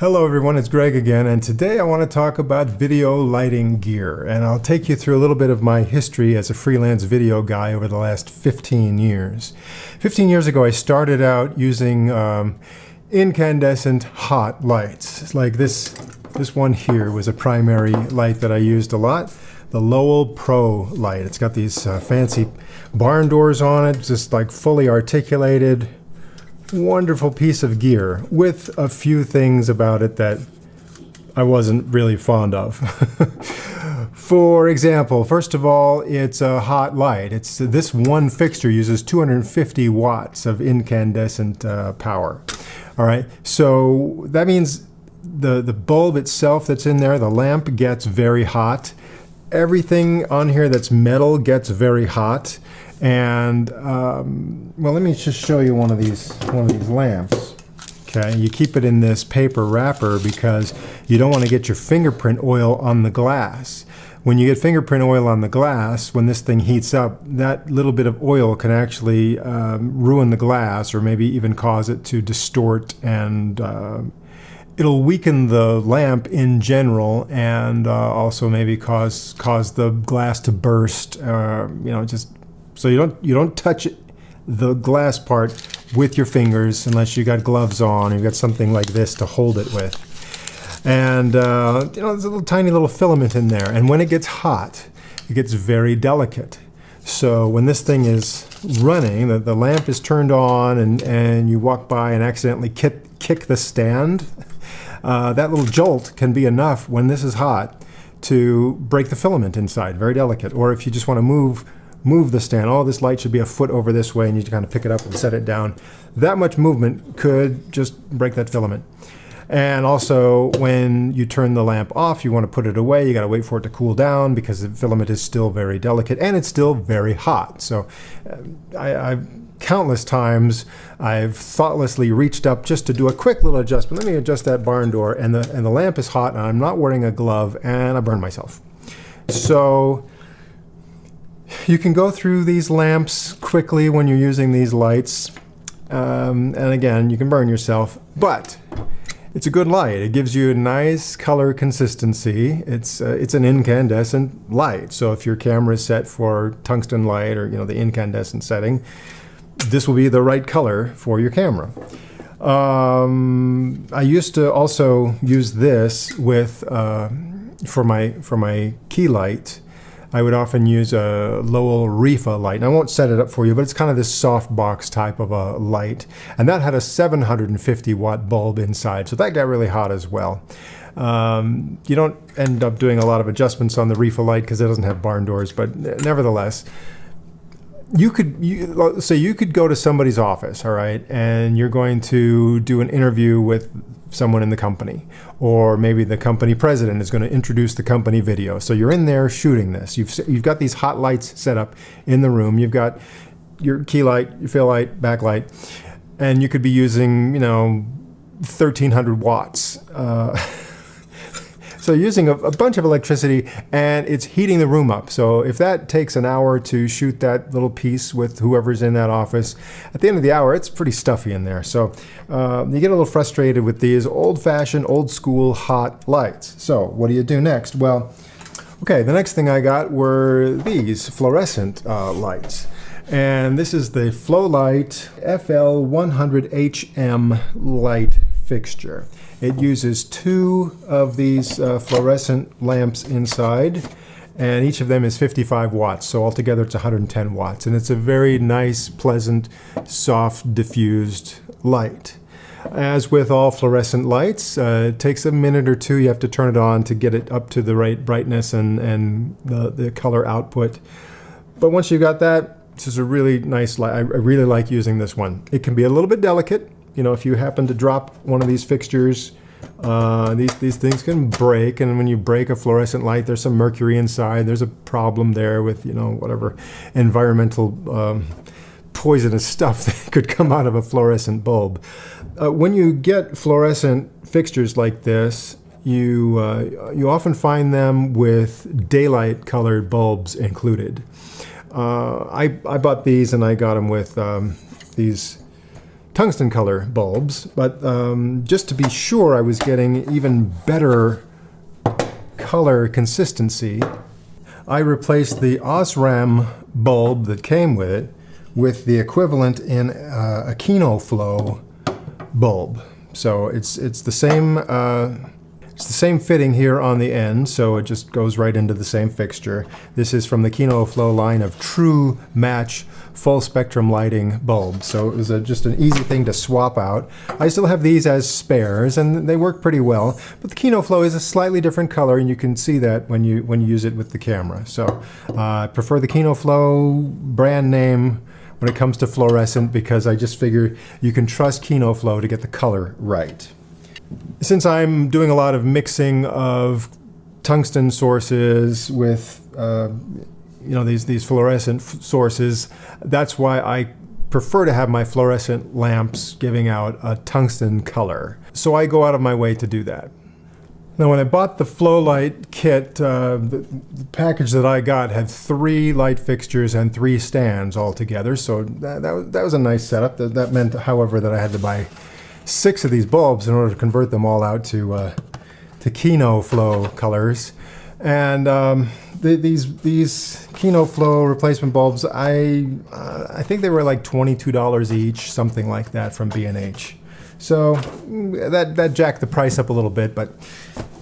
Hello everyone, it's Greg again, and today I want to talk about video lighting gear, and I'll take you through a little bit of my history as a freelance video guy over the last 15 years. 15 years ago I started out using incandescent hot lights. Like this one here was a primary light that I used a lot, the Lowel Pro-light. It's got these fancy barn doors on it, just like fully articulated. Wonderful piece of gear with a few things about it that I wasn't really fond of. For example, first of all, it's a hot light. This one fixture uses 250 watts of incandescent power. All right, so that means the bulb itself that's in there, the lamp, gets very hot. Everything on here that's metal gets very hot. And well, let me just show you one of these lamps. Okay, you keep it in this paper wrapper because you don't want to get your fingerprint oil on the glass. When you get fingerprint oil on the glass, when this thing heats up, that little bit of oil can actually ruin the glass, or maybe even cause it to distort, and it'll weaken the lamp in general, and also maybe cause the glass to burst. So you don't touch the glass part with your fingers unless you got gloves on, or you got something like this to hold it with. And there's a tiny little filament in there, and when it gets hot, it gets very delicate. So when this thing is running, the lamp is turned on, and you walk by and accidentally kick the stand, that little jolt can be enough when this is hot to break the filament inside. Very delicate. Or if you just want to move the stand, oh, this light should be a foot over this way, and you kind of pick it up and set it down. That much movement could just break that filament. And also, when you turn the lamp off, you want to put it away. You got to wait for it to cool down because the filament is still very delicate and it's still very hot. So countless times I've thoughtlessly reached up just to do a quick little adjustment. Let me adjust that barn door, and the lamp is hot, and I'm not wearing a glove, and I burned myself. So you can go through these lamps quickly when you're using these lights, and again, you can burn yourself, but it's a good light. It gives you a nice color consistency. It's an incandescent light, so if your camera is set for tungsten light, or the incandescent setting, this will be the right color for your camera. I used to also use this with for my key light. I would often use a Lowel REFA light. And I won't set it up for you, but it's kind of this soft box type of a light. And that had a 750 watt bulb inside, so that got really hot as well. You don't end up doing a lot of adjustments on the REFA light because it doesn't have barn doors, but nevertheless, you could go to somebody's office, all right, and you're going to do an interview with someone in the company, or maybe the company president is going to introduce the company video. So you're in there shooting this. You've got these hot lights set up in the room. You've got your key light, your fill light, backlight, and you could be using 1,300 watts. So using a bunch of electricity, and it's heating the room up. So if that takes an hour to shoot that little piece with whoever's in that office, at the end of the hour, it's pretty stuffy in there. So you get a little frustrated with these old-fashioned, old-school hot lights. So what do you do next? Well, okay, the next thing I got were these fluorescent lights. And this is the Flolight FL110-HM light fixture. It uses 2 of these fluorescent lamps inside, and each of them is 55 watts, so altogether it's 110 watts. And it's a very nice, pleasant, soft, diffused light. As with all fluorescent lights, it takes a minute or two. You have to turn it on to get it up to the right brightness and the color output. But once you've got that, this is a really nice light. I really like using this one. It can be a little bit delicate. If you happen to drop one of these fixtures, these things can break, and when you break a fluorescent light, there's some mercury inside. There's a problem there with whatever environmental poisonous stuff that could come out of a fluorescent bulb. When you get fluorescent fixtures like this, you often find them with daylight colored bulbs included. I bought these, and I got them with these tungsten color bulbs, but just to be sure I was getting even better color consistency, I replaced the Osram bulb that came with it with the equivalent in a Kino Flo bulb. So it's the same fitting here on the end, so it just goes right into the same fixture. This is from the Kino Flo line of true match full spectrum lighting bulbs. So it was just an easy thing to swap out. I still have these as spares and they work pretty well, but the Kino Flo is a slightly different color and you can see that when you use it with the camera. So I prefer the Kino Flo brand name when it comes to fluorescent because I just figure you can trust Kino Flo to get the color right. Since I'm doing a lot of mixing of tungsten sources with these fluorescent sources, that's why I prefer to have my fluorescent lamps giving out a tungsten color. So I go out of my way to do that. Now when I bought the Flolight kit, the package that I got had 3 light fixtures and 3 stands all together, so that was a nice setup. That meant, however, that I had to buy 6 of these bulbs in order to convert them all out to Kino Flo colors. And these Kino Flo replacement bulbs, I think they were like $22 each, something like that, from B&H. So that jacked the price up a little bit, but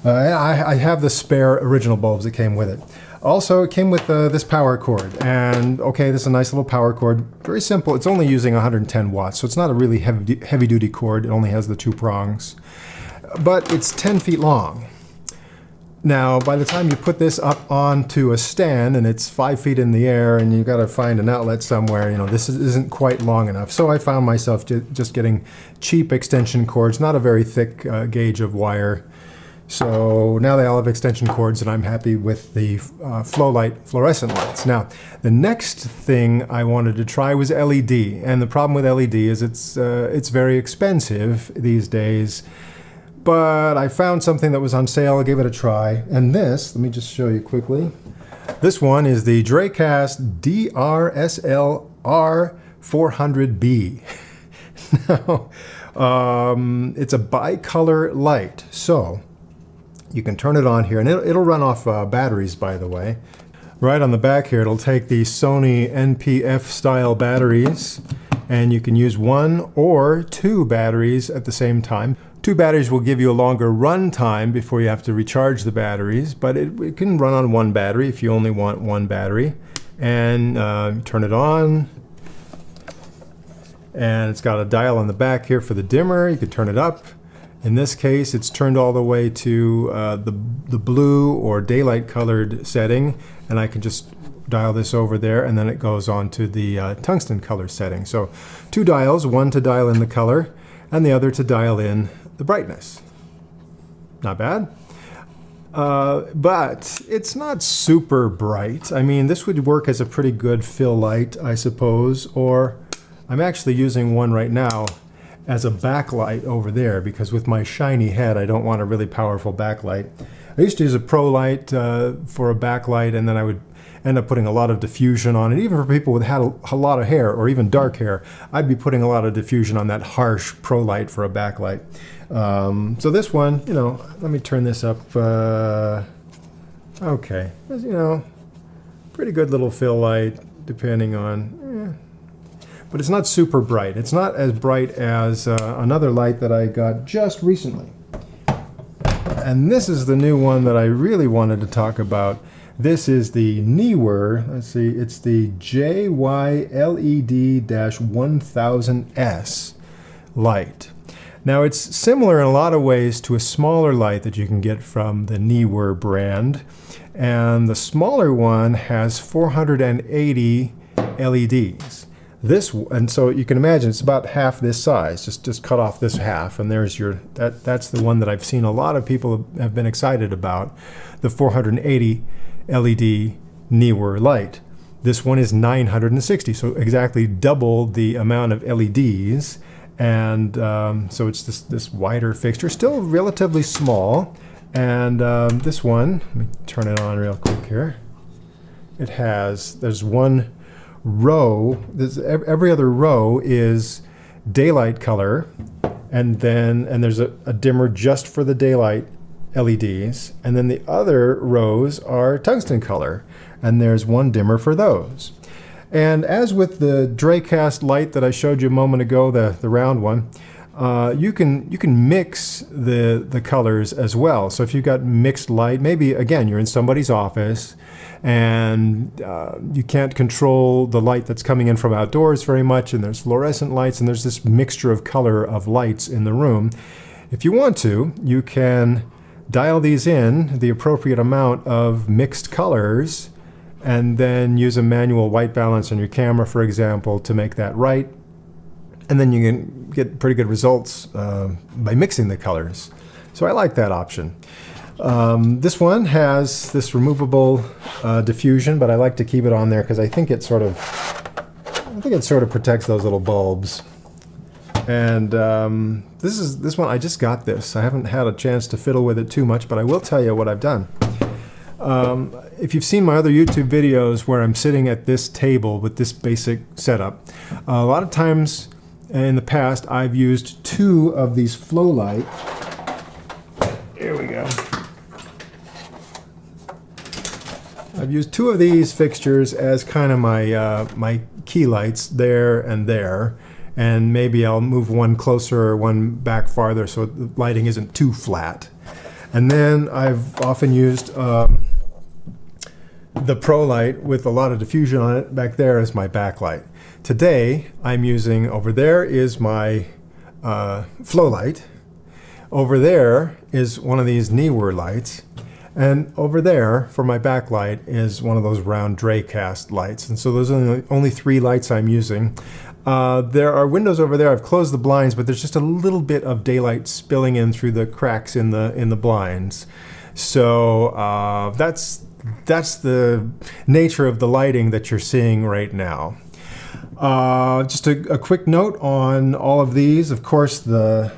I have the spare original bulbs that came with it. Also, it came with this power cord, and okay, this is a nice little power cord. Very simple. It's only using 110 watts, so it's not a really heavy-duty cord. It only has the 2 prongs, but it's 10 feet long. Now, by the time you put this up onto a stand and it's 5 feet in the air and you've got to find an outlet somewhere, this isn't quite long enough. So I found myself just getting cheap extension cords, not a very thick gauge of wire. So now they all have extension cords and I'm happy with the Flolight fluorescent lights. Now, the next thing I wanted to try was LED. And the problem with LED is it's very expensive these days. But I found something that was on sale, I gave it a try. And this, let me just show you quickly. This one is the Dracast DSL-R-400B. Now, it's a bicolor light. So you can turn it on here, and it'll run off batteries, by the way. Right on the back here, it'll take the Sony NPF style batteries, and you can use 1 or 2 batteries at the same time. 2 batteries will give you a longer run time before you have to recharge the batteries, but it can run on 1 battery if you only want 1 battery. And turn it on, and it's got a dial on the back here for the dimmer. You can turn it up. In this case, it's turned all the way to the blue or daylight colored setting, and I can just dial this over there, and then it goes on to the tungsten color setting. So 2 dials, one to dial in the color, and the other to dial in the brightness. Not bad. But it's not super bright. I mean, this would work as a pretty good fill light, I suppose, or I'm actually using one right now as a backlight over there because with my shiny head, I don't want a really powerful backlight. I used to use a Pro-light for a backlight, and then I would end up putting a lot of diffusion on it. Even for people who had a lot of hair or even dark hair, I'd be putting a lot of diffusion on that harsh Pro-light for a backlight. So this one, let me turn this up. Okay, pretty good little fill light, depending on, but it's not super bright. It's not as bright as another light that I got just recently. And this is the new one that I really wanted to talk about. This is the Neewer, let's see, it's the JYLED-1000S light. Now it's similar in a lot of ways to a smaller light that you can get from the Neewer brand. And the smaller one has 480 LEDs. And so you can imagine it's about half this size. Just cut off this half, and there's that's the one that I've seen a lot of people have been excited about, the 480 LED Neewer light. This one is 960, so exactly double the amount of LEDs, and so it's this wider fixture, still relatively small. And this one, let me turn it on real quick here. There's one row, every other row is daylight color, and there's a dimmer just for the daylight LEDs, and then the other rows are tungsten color, and there's one dimmer for those. And as with the Dracast light that I showed you a moment ago, the round one, you can mix the colors as well. So if you've got mixed light, maybe again you're in somebody's office and you can't control the light that's coming in from outdoors very much, and there's fluorescent lights and there's this mixture of color of lights in the room. If you want to, you can dial these in, the appropriate amount of mixed colors, and then use a manual white balance on your camera, for example, to make that right. And then you can get pretty good results by mixing the colors. So I like that option. This one has this removable diffusion, but I like to keep it on there because I think it sort of protects those little bulbs. And this one, I just got this. I haven't had a chance to fiddle with it too much, but I will tell you what I've done. If you've seen my other YouTube videos where I'm sitting at this table with this basic setup, a lot of times in the past I've used two of these Flolight. Here we go. I've used two of these fixtures as kind of my key lights there and there, and maybe I'll move one closer or one back farther so the lighting isn't too flat. And then I've often used the Pro-light with a lot of diffusion on it back there as my backlight. Today I'm using, over there is my Flolight, over there is one of these Neewer lights, and over there for my backlight is one of those round Dracast lights. And so those are the only three lights I'm using. There are windows over there. I've closed the blinds, but there's just a little bit of daylight spilling in through the cracks in the blinds. So that's the nature of the lighting that you're seeing right now. Just a quick note on all of these. Of course, the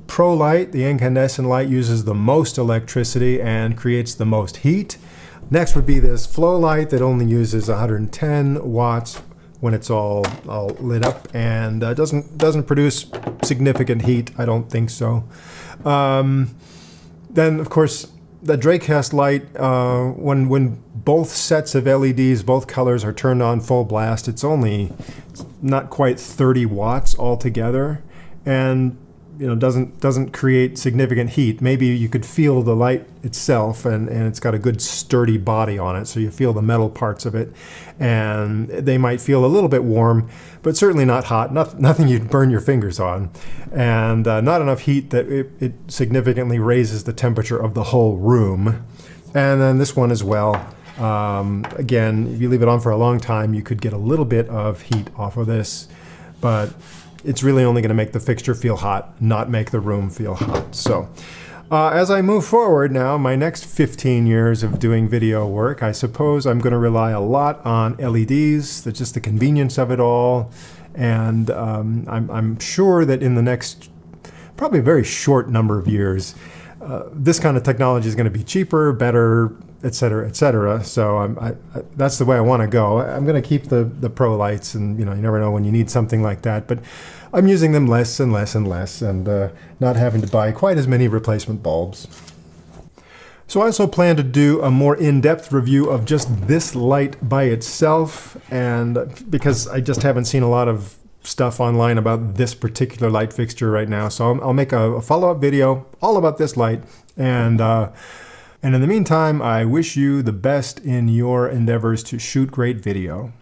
Pro-light, the incandescent light, uses the most electricity and creates the most heat. Next would be this Flolight that only uses 110 watts when it's all lit up, and doesn't produce significant heat. I don't think so. Then, of course, the Drecast light, when both sets of LEDs, both colors are turned on full blast, it's not quite 30 watts altogether, and doesn't create significant heat. Maybe you could feel the light itself, and it's got a good sturdy body on it, so you feel the metal parts of it, and they might feel a little bit warm, but certainly not hot, nothing you'd burn your fingers on, and not enough heat that it significantly raises the temperature of the whole room. And then this one as well. Again, if you leave it on for a long time, you could get a little bit of heat off of this, but it's really only going to make the fixture feel hot, not make the room feel hot. So as I move forward now, my next 15 years of doing video work, I suppose I'm going to rely a lot on LEDs. That's just the convenience of it all. And I'm sure that in the next, probably a very short number of years, this kind of technology is going to be cheaper, better, etc., etc. So that's the way I want to go. I'm going to keep the Pro lights, and you never know when you need something like that. But I'm using them less and less and less, and not having to buy quite as many replacement bulbs. So I also plan to do a more in-depth review of just this light by itself, and because I just haven't seen a lot of stuff online about this particular light fixture right now. So I'll make a follow-up video all about this light, and in the meantime, I wish you the best in your endeavors to shoot great video.